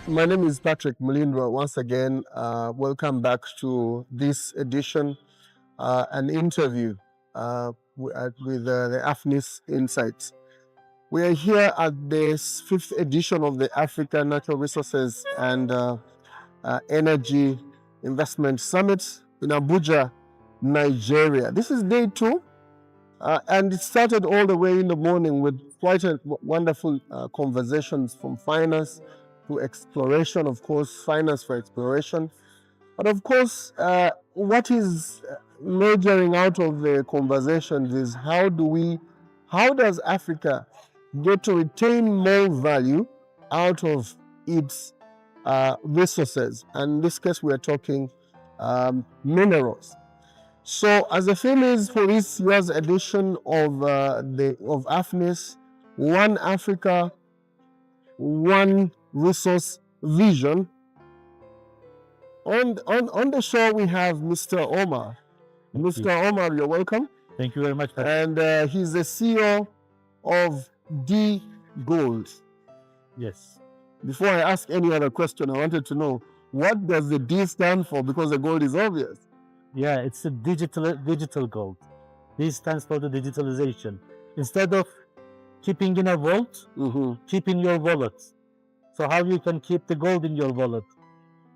My name is Patrick Mulindwa. Once again, welcome back to this edition, an interview with the AFNIS Insights. We are here at the fifth edition of the African Natural Resources and Energy Investment Summit in Abuja, Nigeria. This is day 2, and it started all the way in the morning with quite a wonderful conversations from finance to exploration, of course, finance for exploration. But of course, what is majoring out of the conversations is how does Africa get to retain more value out of its resources? And in this case, we are talking minerals. So, as the theme is for this year's edition of AFNIS, One Africa, One Resource Vision. On the show, we have Mr. Omar. Mr. Omar, you're welcome. Thank you very much. And he's the CEO of dgold. Yes. Before I ask any other question, I wanted to know, what does the D stand for? Because the gold is obvious. Yeah, it's a digital gold. D stands for the digitalization. Instead of keeping in a vault, keep in your wallet. So how you can keep the gold in your wallet?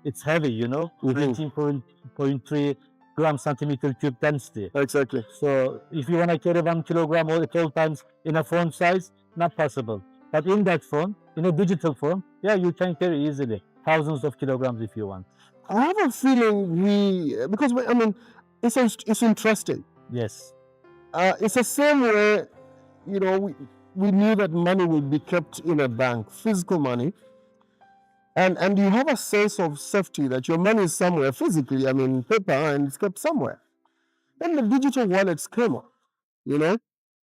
It's heavy, 19.3 gram centimeter cube density. Exactly. So if you want to carry 1 kilogram all 12 times in a phone size, not possible. But in that phone, in a digital form, yeah, you can carry easily thousands of kilograms if you want. I have a feeling it's interesting. Yes. It's the same way, we knew that money would be kept in a bank, physical money. And you have a sense of safety that your money is somewhere physically, paper, and it's kept somewhere. Then the digital wallets came up,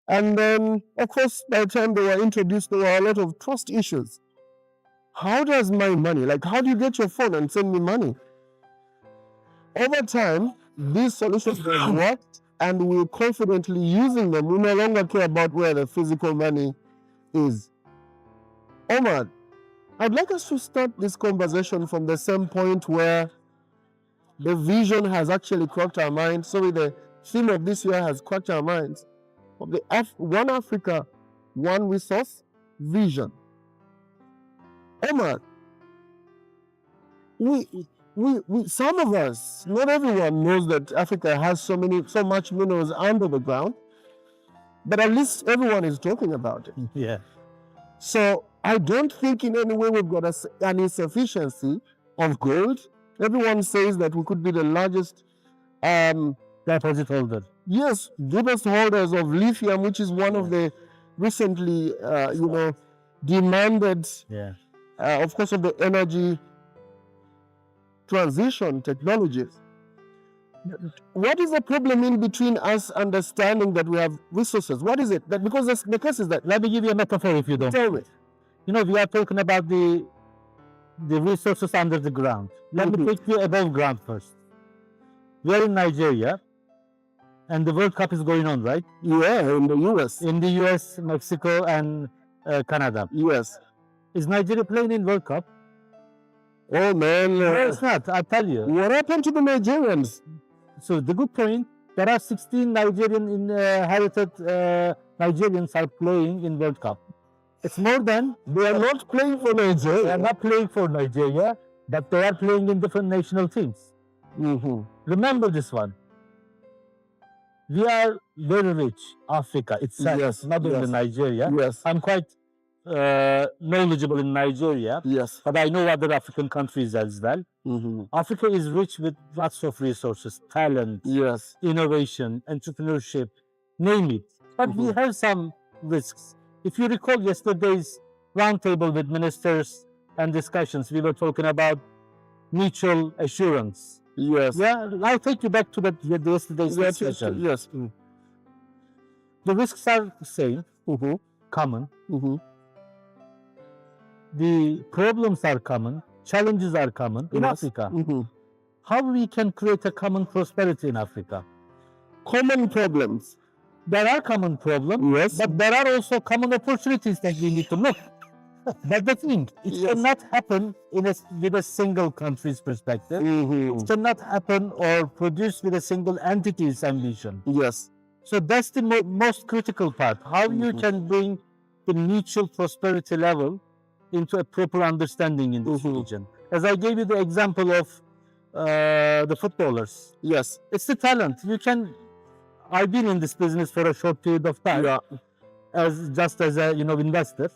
And then, of course, by the time they were introduced, there were a lot of trust issues. How does my money, how do you get your phone and send me money? Over time, these solutions have worked, and we're confidently using them. We no longer care about where the physical money is. Omar, I'd like us to start this conversation from the same point where the vision has actually cracked our minds. Sorry, the theme of this year has cracked our minds. Of the One Africa, One Resource Vision. Omar, we some of us, not everyone knows that Africa has so much minerals under the ground, but at least everyone is talking about it. Yeah. So I don't think in any way we've got an insufficiency of gold. Everyone says that we could be the largest deposit holder. Yes, deepest holders of lithium, which is one of the recently, demanded, of course, of the energy transition technologies. What is the problem in between us understanding that we have resources? What is it? Because the case is that. Let me give you a metaphor if you don't. Tell me. We are talking about the resources under the ground. Let me take you above ground first. We are in Nigeria, and the World Cup is going on, right? Yeah, in the US. In the US, Mexico, and Canada. US. Is Nigeria playing in World Cup? Oh man. No, it's not, I'll tell you. What happened to the Nigerians? So the good point, there are 16 Nigerian inherited Nigerians are playing in World Cup. It's more than... They are not playing for Nigeria. They are not playing for Nigeria, but they are playing in different national teams. Remember this one. We are very rich, Africa itself, not only Nigeria. Yes. I'm quite knowledgeable in Nigeria, yes, but I know other African countries as well. Africa is rich with lots of resources, talent, yes, innovation, entrepreneurship, name it. But we have some risks. If you recall yesterday's roundtable with ministers and discussions, we were talking about mutual assurance. Yes. Yeah, I'll take you back to that yesterday's discussion. Yes. The risks are the same, common. The problems are common, challenges are common in Africa. How we can create a common prosperity in Africa? Common problems. There are common problems, yes, but there are also common opportunities that we need to look. But the thing, it Yes. cannot happen with a single country's perspective. It cannot happen or produce with a single entity's ambition. Yes. So that's the most critical part. How you can bring the mutual prosperity level into a proper understanding in this region. As I gave you the example of the footballers. Yes. It's the talent. I've been in this business for a short period of time. Yeah. As a investor.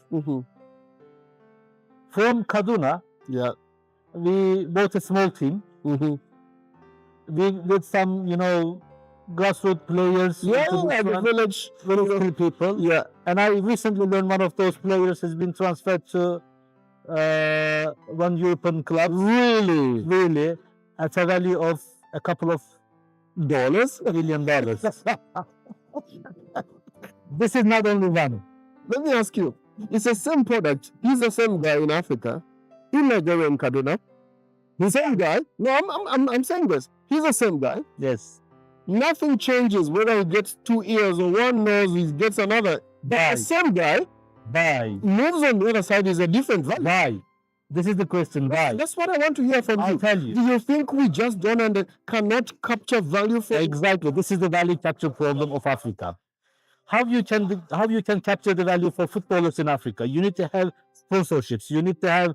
From Kaduna, Yeah. we bought a small team. We with some grassroots players. Yeah, the village people. Yeah. And I recently learned one of those players has been transferred to one European club. Really, at a value of a couple of $1 million. This is not only one. Let me ask you, it's the same product. He's the same guy in Africa, in Nigeria, in Kaduna. The same guy. No, I'm saying this. He's the same guy. Yes. Nothing changes whether he gets 2 ears or 1 nose, he gets another. The same guy moves on the other side is a different value. Why? This is the question. Why? That's what I want to hear from you. I'll tell you. Do you think we just don't and cannot capture value from Exactly. This is the value capture problem of Africa. How you can capture the value for footballers in Africa? You need to have sponsorships. You need to have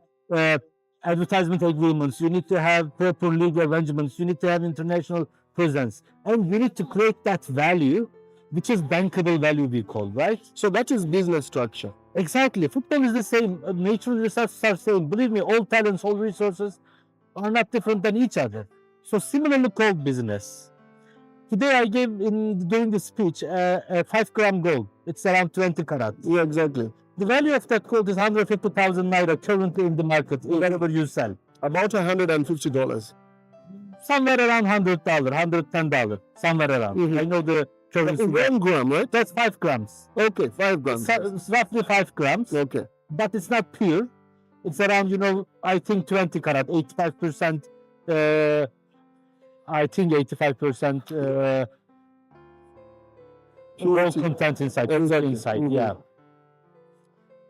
advertisement agreements. You need to have proper legal arrangements. You need to have international presence, and you need to create that value, which is bankable value, we call, right? So that is business structure. Exactly. Football is the same. Natural resources are the same. Believe me, all talents, all resources are not different than each other. So similarly called business. Today I gave during the speech a 5-gram gold. It's around 20 karat. Yeah, exactly. The value of that gold is 150,000 naira currently in the market, wherever you sell. About $150. Somewhere around $100, $110, somewhere around. I know the currency. 1 gram, right? That's 5 grams. Okay, 5 grams. It's roughly 5 grams. Okay. But it's not pure. It's around, I think 20 karat, 85%. I think 85% gold content inside. Exactly. Yeah.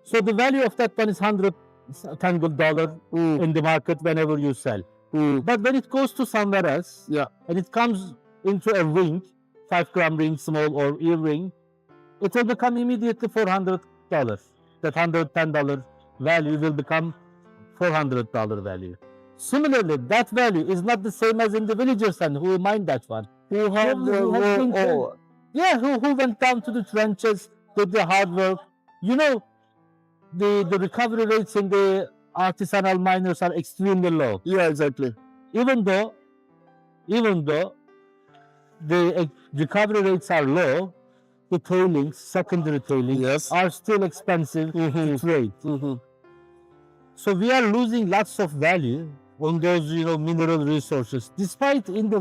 So the value of that one is $110 in the market whenever you sell. But when it goes to somewhere else, and it comes into a ring, 5-gram ring, small or earring, it will become immediately $400. That $110 value will become $400 value. Similarly, that value is not the same as in the villagers and who mine that one. Who went down to the trenches, did the hard work. The recovery rates in the artisanal miners are extremely low. Yeah, exactly. Even though the recovery rates are low, the tailings, secondary tailings, are still expensive to trade. So we are losing lots of value on those mineral resources, despite in the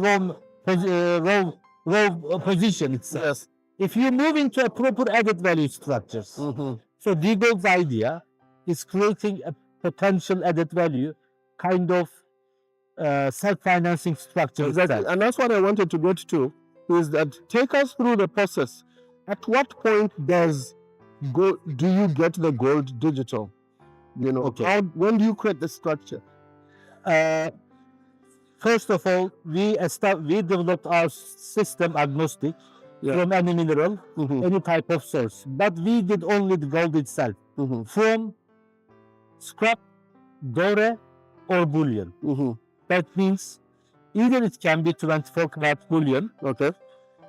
raw position itself. Yes. If you move into a proper added value structures, so dgold's idea is creating a potential added value kind of self-financing structure. Exactly. And that's what I wanted to get to, is that take us through the process. At what point do you get the gold digital? When do you create the structure? First of all, we developed our system agnostic from any mineral, any type of source. But we did only the gold itself from scrap, doré, or bullion. That means either it can be 24 karat bullion,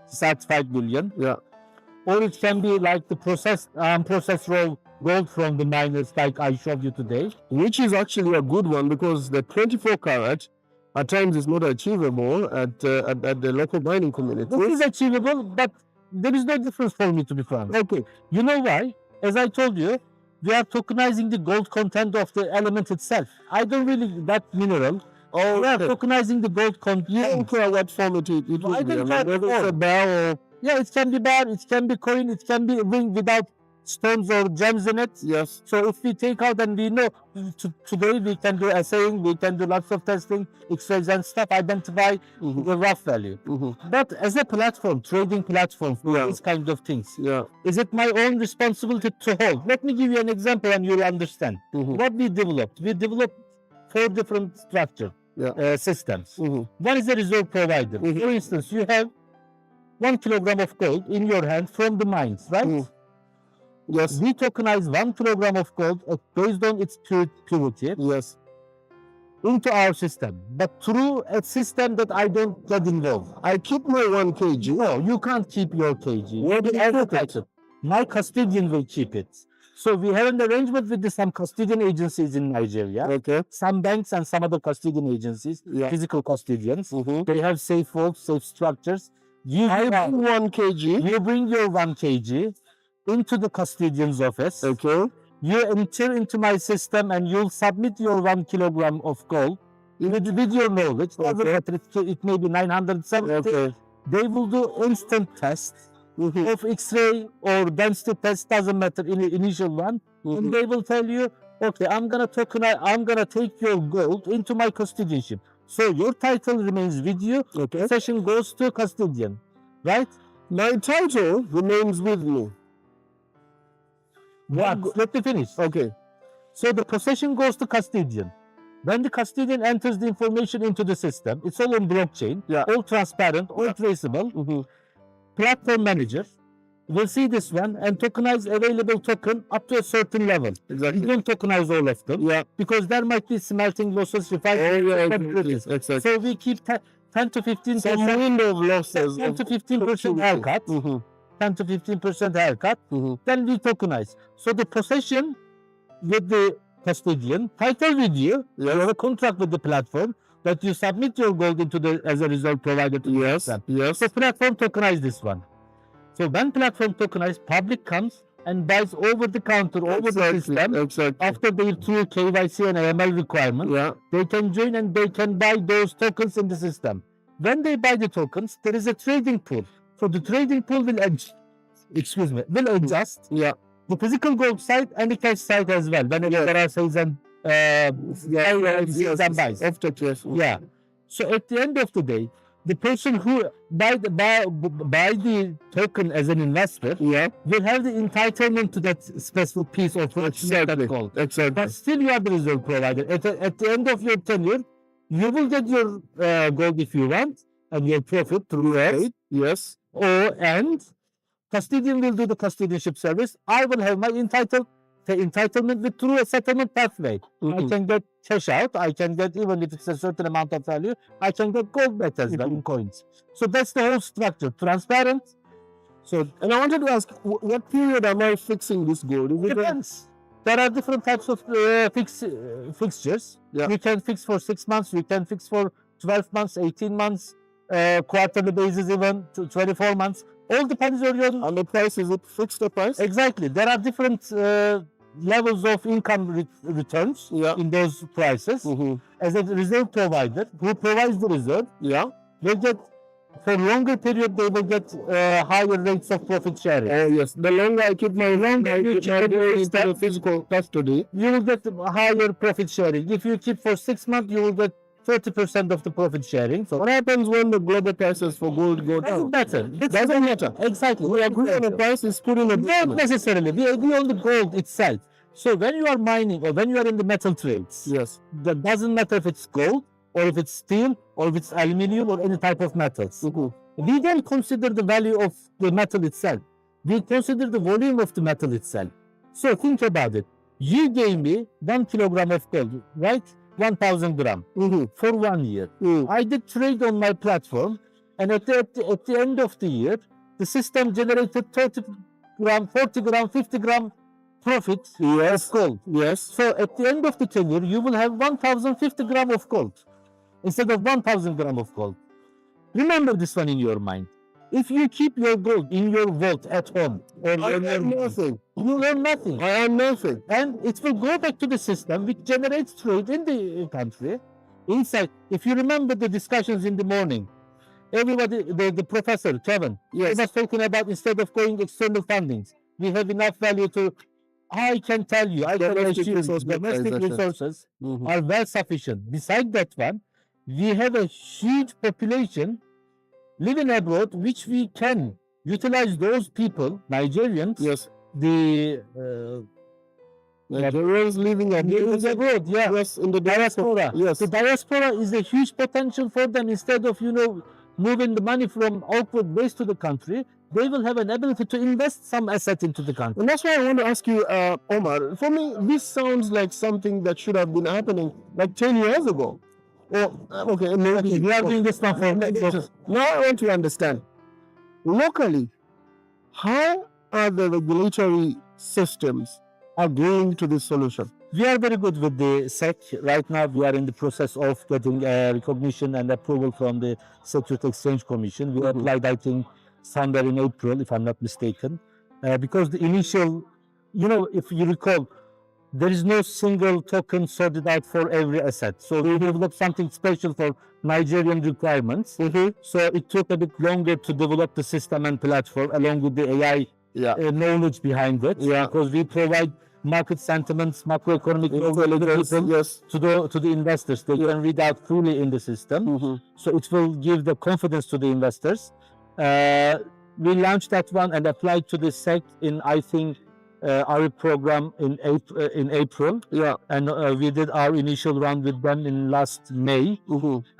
certified bullion, or it can be like the processed raw gold from the miners, like I showed you today. Which is actually a good one, because the 24 karat at times is not achievable at the local mining community. This is achievable, but there is no difference for me, to be frank. Okay. You know why? As I told you, we are tokenizing the gold content of the element itself. I don't really that mineral. We are tokenizing the gold content. You don't care what form it will be. I don't care. Whether it's a bar or... Yeah, it can be bar, it can be coin, it can be ring without stones or gems in it. Yes. So if we take out and we know today we can do assaying, we can do lots of testing, X-rays and stuff, identify the rough value. But as a platform, trading platform for these kind of things, is it my own responsibility to hold? Let me give you an example and you'll understand. What we developed 4 different structure systems. One is a reserve provider. For instance, you have 1 kilogram of gold in your hand from the mines, right? Yes. We tokenize 1 kilogram of gold based on its purity into our system, but through a system that I don't get involved. I keep my 1 kg. No, you can't keep your kg. Where do you put it? My custodian will keep it. So we have an arrangement with some custodian agencies in Nigeria. Okay. Some banks and some other custodian agencies, physical custodians. They have safe vaults, safe structures. I bring 1 kg. You bring your 1 kg into the custodian's office. Okay. You enter into my system and you'll submit your 1 kilogram of gold with your knowledge. It may be 970. Okay. They will do instant test of X-ray or density test, doesn't matter, in the initial one. And they will tell you, okay, I'm gonna take your gold into my custodianship. So your title remains with you. Okay. Possession goes to custodian, right? My title remains with me. What? Let me finish. Okay. So the possession goes to custodian. When the custodian enters the information into the system, it's all on blockchain, all transparent, all traceable. Platform manager will see this one and tokenize available token up to a certain level. Exactly. You don't tokenize all of them because there might be smelting losses, refining. Exactly. So we keep 10 to 15% some window of losses. 10 to 15% haircut. 10 to 15% haircut. Then we tokenize. So the possession with the custodian, title with you, you have a contract with the platform that you submit your gold into as a result provided to the system. So platform tokenize this one. So when platform tokenize, public comes and buys over the counter, over the system. After they through KYC and AML requirement, they can join and they can buy those tokens in the system. When they buy the tokens, there is a trading pool. So the trading pool will adjust the physical gold side and the cash side as well. Whenever there are sales and buys. So at the end of the day, the person who buy the token as an investor will have the entitlement to that specific piece of that gold. But still you are the reserve provider. At the end of your tenure, you will get your gold if you want and your profit through trade. And custodian will do the custodianship service. I will have my entitlement through a settlement pathway. I can get cash out. I can get, even if it's a certain amount of value, I can get gold back as well in coins. So that's the whole structure, transparent. So, and I wanted to ask, what period am I fixing this gold? It depends. There are different types of fixtures. You can fix for 6 months. You can fix for 12 months, 18 months, quarterly basis, even to 24 months. All depends on your... And the price, is it fixed the price? Exactly. There are different levels of income returns in those prices. As a reserve provider who provides the reserve, will get, for longer period, they will get higher rates of profit sharing. Oh yes, the longer I keep my into physical custody, you will get higher profit sharing. If you keep for 6 months, you will get 30% of the profit sharing. So what happens when the global prices for gold go down? Doesn't matter. Exactly. We agree on the price is put in a not necessarily. We agree on the gold itself. So when you are mining or when you are in the metal trades, that doesn't matter if it's gold or if it's steel or if it's aluminium or any type of metals. We don't consider the value of the metal itself. We consider the volume of the metal itself. So think about it. You gave me 1 kilogram of gold, right? 1,000 gram for 1 year. I did trade on my platform, and at the end of the year, the system generated 30 gram, 40 gram, 50 gram profit of gold. So at the end of the tenure, you will have 1,050 gram of gold instead of 1,000 gram of gold. Remember this one in your mind. If you keep your gold in your vault at home, or I earn nothing. You earn nothing. I earn nothing. And it will go back to the system which generates trade in the country. Inside, if you remember the discussions in the morning, everybody, the professor, Kevin, he was talking about instead of going external fundings, we have enough value to. I can tell you, I can Domestic assure you, resource domestic mobilization. resources Mhm. are well sufficient. Besides that one, we have a huge population living abroad, which we can utilize those people, Nigerians, Yes. the Nigerians living abroad, yeah. Yes, in the Diaspora. Yes. The diaspora is a huge potential for them. Instead of moving the money from awkward ways to the country, they will have an ability to invest some asset into the country. And that's why I want to ask you, Omar. For me, this sounds like something that should have been happening like 10 years ago. Okay, maybe We are doing this now for. Now I want to understand locally, how are the regulatory systems agreeing to this solution? We are very good with the SEC. Right now, we are in the process of getting recognition and approval from the Security Exchange Commission. We applied, I think, somewhere in April, if I'm not mistaken, because the initial, if you recall, there is no single token sorted out for every asset. So we developed something special for Nigerian requirements. So it took a bit longer to develop the system and platform along with the AI knowledge behind it. Because we provide market sentiments, macroeconomic Yes. to the investors. They can read out fully in the system. So it will give the confidence to the investors. We launched that one and applied to the SEC in, I think, our program in April. And we did our initial round with them in last May.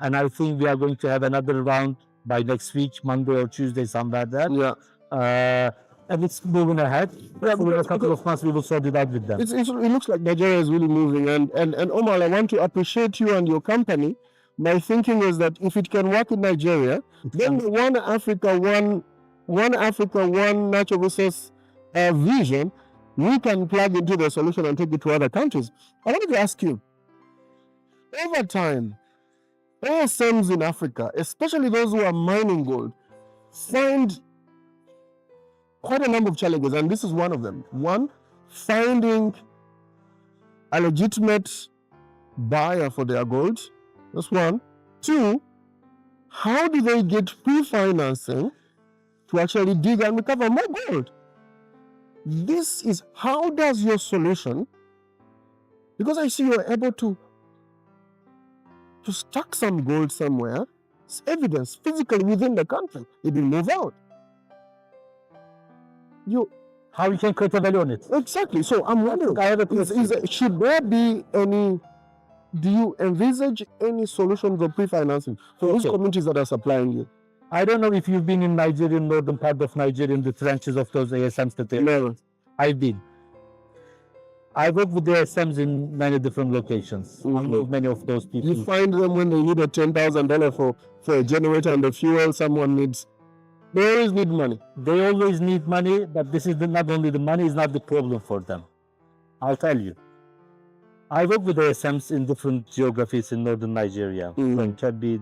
And I think we are going to have another round by next week, Monday or Tuesday, somewhere there. And it's moving ahead. For a couple of months, we will sort it out with them. It looks like Nigeria is really moving. And Omar, I want to appreciate you and your company. My thinking is that if it can work in Nigeria, then the one Africa, one natural resource vision, we can plug into the solution and take it to other countries. I wanted to ask you, over time, ASMs in Africa, especially those who are mining gold, find quite a number of challenges, and this is one of them. One, finding a legitimate buyer for their gold. That's one. Two, how do they get pre-financing to actually dig and recover more gold? This is, how does your solution, because I see you're able to stack some gold somewhere, it's evidence physically within the country, it will move out. How you can create a value on it? Exactly. So I'm wondering, should there be any, do you envisage any solutions of pre-financing for those communities that are supplying you? I don't know if you've been in Nigeria, northern part of Nigeria, in the trenches of those ASMs that they. Never. I've been. I work with the ASMs in many different locations. I know many of those people. You find them when they need a $10,000 for a generator and the fuel someone needs. They always need money. They always need money, but this is not only the money is not the problem for them. I'll tell you. I work with ASMs in different geographies in northern Nigeria. It can be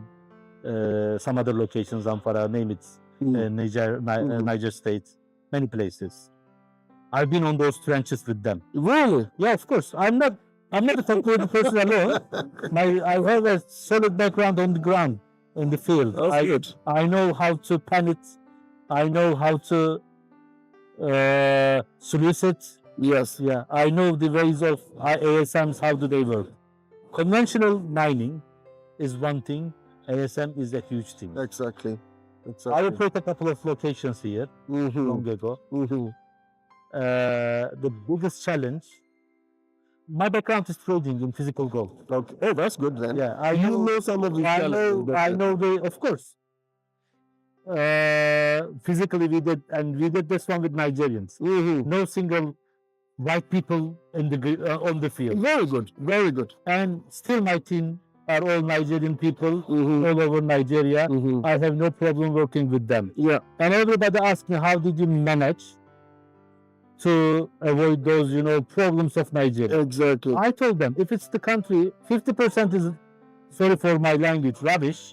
some other locations, Zamfara, name it, Niger State, many places. I've been on those trenches with them. Really? Yeah, of course. I'm not a technical person alone. I have a solid background on the ground, in the field. That's good. I know how to pan it. I know how to solicit. Yes. Yeah, I know the ways of ASMs, how do they work. Conventional mining is one thing. ASM is a huge thing. Exactly. I operate a couple of locations here long ago. The biggest challenge, my background is trading in physical gold. Okay. Oh, that's good then. Yeah, I know some of the challenges. I know of course. Physically we did this one with Nigerians. No single white people in on the field. Very good, very good. And still my team are all Nigerian people all over Nigeria. I have no problem working with them. Yeah. And everybody asks me, how did you manage to avoid those, problems of Nigeria? Exactly. I told them, if it's the country, 50% is, sorry for my language, rubbish.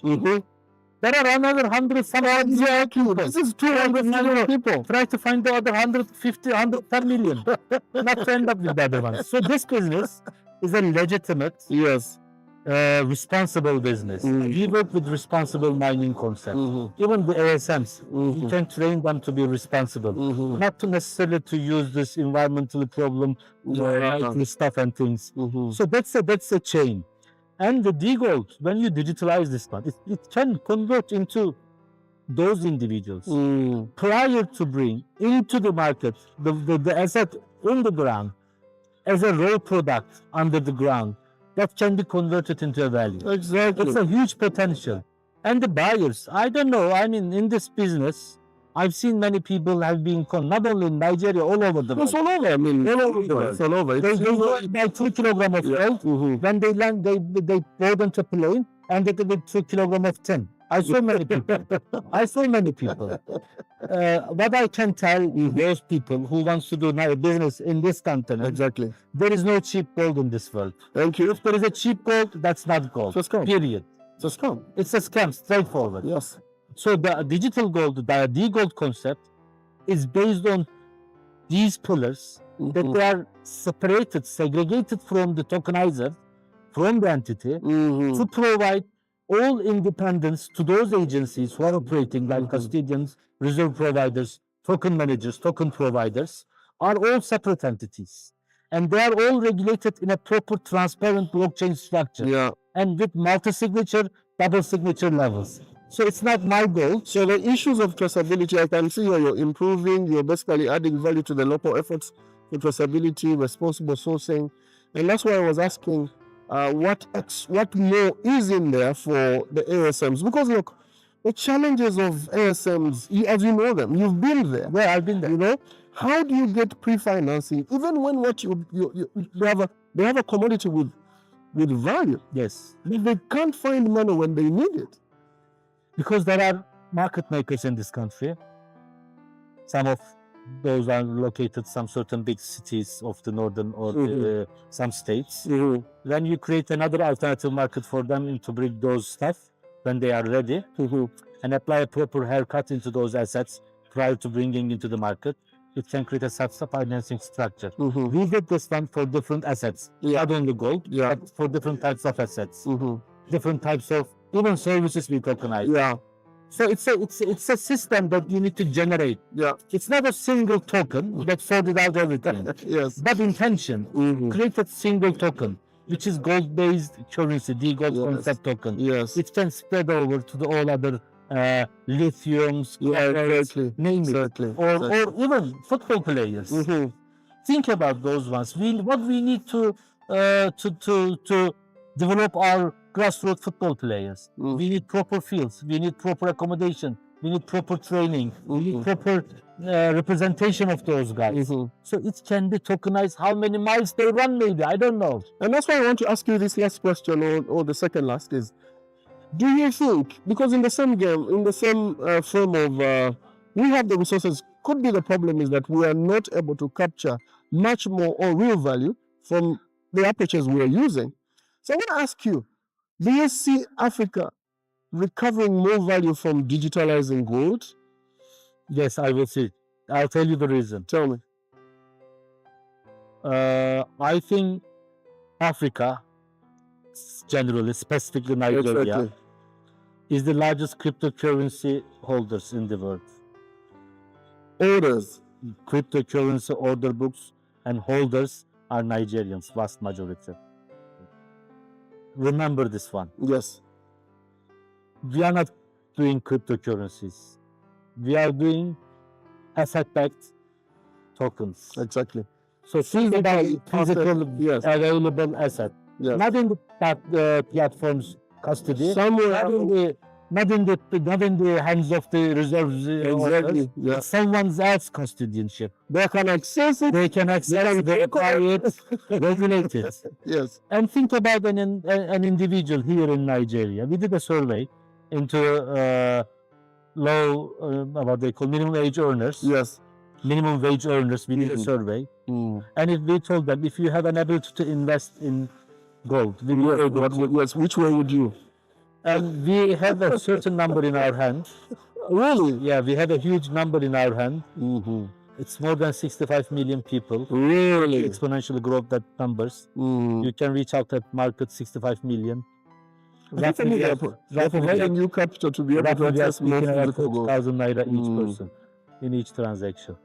There are another 100 Exactly. This is 200 million people. Try to find the other 150, 110 million. Not to end up with the other ones. So this business is a legitimate responsible business. We work with responsible mining concept. Even the ASMs, you can train them to be responsible, not to necessarily to use this environmental problem stuff and things. So that's a chain. And the dgold, when you digitalize this one, it can convert into those individuals prior to bring into the market the asset in the ground as a raw product under the ground that can be converted into a value. Exactly. It's a huge potential. And the buyers, I don't know, I mean, in this business, I've seen many people have been, not only in Nigeria, all over the world. It's all over. I mean, All over the world. it's all over. They buy 2 kilograms of gold. When they land, they board into a plane and they get 2 kilograms of tin. I saw many people. I saw many people. What I can tell those people who wants to do business in this continent, Exactly. there is no cheap gold in this world. Thank you. If there is a cheap gold, that's not gold. It's a scam. Period. It's a scam. It's a scam, straightforward. Yes. So the digital gold, the dgold concept, is based on these pillars that they are separated, segregated from the tokenizer, from the entity, to provide all independence to those agencies who are operating like custodians, reserve providers, token managers, token providers, are all separate entities. And they are all regulated in a proper, transparent blockchain structure. Yeah. And with multi-signature, double signature levels. So it's not my goal. So the issues of traceability, I can see you're improving, you're basically adding value to the local efforts for traceability, responsible sourcing. And that's why I was asking what more is in there for the ASMs? Because look, the challenges of ASMs, as you know them, you've been there. Yeah, I've been there. You know, how do you get pre-financing, even when they have a commodity with value? Yes. But they can't find money when they need it. Because there are market makers in this country. Some of those are located some certain big cities of the northern or some states. Then you create another alternative market for them to bring those stuff when they are ready and apply a proper haircut into those assets prior to bringing into the market. It can create a self-financing structure. We did this one for different assets, not only gold, but for different types of assets, different types of even services we tokenize. Yeah. So it's a system that you need to generate. Yeah. It's not a single token that sorted out everything. Yes. But intention, create a single token, which is gold-based currency, dgold concept token. Yes. It can spread over to the all other lithiums, name it, or even football players. Think about those ones. What we need to develop our grassroots football players. We need proper fields. We need proper accommodation. We need proper training. We need proper representation of those guys. So it can be tokenized. How many miles they run, maybe, I don't know. And that's why I want to ask you this last question, or the second last is, do you think, because in the same game, in the same frame of, we have the resources, could be the problem is that we are not able to capture much more or real value from the apertures we are using. So I want to ask you, do you see Africa recovering more value from digitalizing gold? Yes, I will see. I'll tell you the reason. Tell me. I think Africa, generally, specifically Nigeria, is the largest cryptocurrency holders in the world. Orders. Cryptocurrency order books and holders are Nigerians, vast majority. Remember this one. Yes. We are not doing cryptocurrencies. We are doing asset-backed tokens. Exactly. So think about physical available asset. Yes. Not in the platform's custody. Somewhere. Not in the hands of the reserves. Exactly. Yeah. Someone else's custodianship. They can access it. They can access it, verify it, regulate it. Yes. And think about an individual here in Nigeria. We did a survey into what they call minimum wage earners. Yes. Minimum wage earners. We did a survey, and we told them, if you have an ability to invest in gold, which way would you? And we have a certain number in our hand. Really? Yeah, we have a huge number in our hand. It's more than 65 million people. Really? Exponentially grow that numbers. You can reach out at market 65 million. Roughly, They're providing you capital to be able to access more physical gold. 40,000 naira each person in each transaction.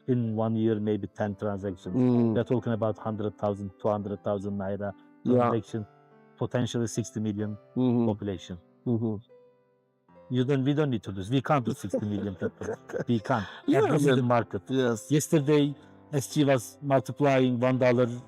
In 1 year, maybe 10 transactions. They're talking about 100,000, 200,000 naira transaction, potentially 60 million population. We don't need to do this. We can't do 60 million people. We can't. This is the market. Yes. Yesterday, SG was multiplying $1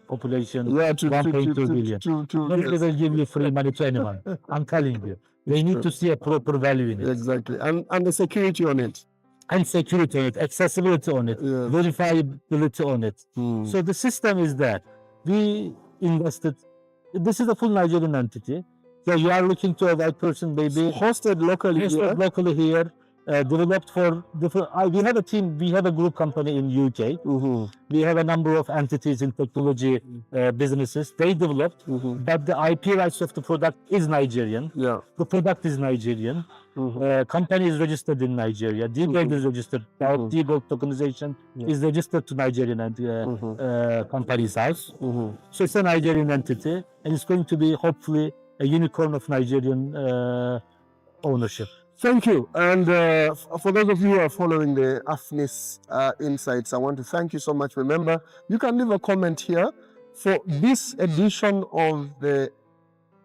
population, 1.2 billion. Nobody will give you free money to anyone. I'm telling you. They need to see a proper value in it. Exactly. And the security on it. And security on it, accessibility on it, verifiability on it. So the system is there. We invested. This is a full Nigerian entity. So you are looking to a white person, maybe hosted locally here, developed for different. We have a team. We have a group company in UK. We have a number of entities in technology businesses. They developed, but the IP rights of the product is Nigerian. The product is Nigerian. Company is registered in Nigeria. dgold is registered. Our dgold tokenization is registered to Nigerian company's house. So it's a Nigerian entity, and it's going to be hopefully a unicorn of Nigerian ownership. Thank you. And for those of you who are following the AFNIS Insights, I want to thank you so much. Remember, you can leave a comment here for this edition of the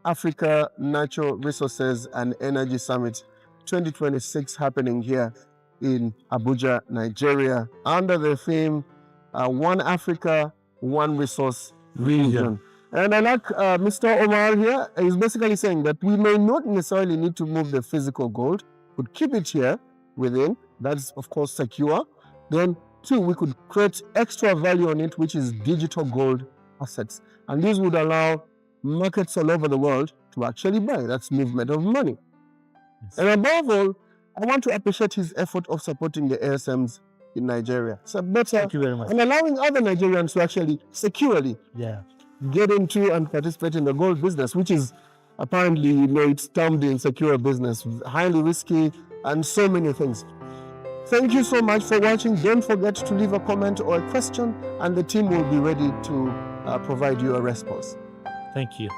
Africa Natural Resources and Energy Summit 2026 happening here in Abuja, Nigeria, under the theme One Africa, One Resource Region. And I like Mr. Omar here. He's basically saying that we may not necessarily need to move the physical gold, but keep it here within. That's, of course, secure. Then, two, we could create extra value on it, which is digital gold assets. And this would allow markets all over the world to actually buy. That's movement of money. Yes. And above all, I want to appreciate his effort of supporting the ASMs in Nigeria. So better, thank you very much. And allowing other Nigerians to actually securely get into and participate in the gold business, which is apparently, it's termed the insecure business, highly risky, and so many things. Thank you so much for watching. Don't forget to leave a comment or a question, and the team will be ready to provide you a response. Thank you.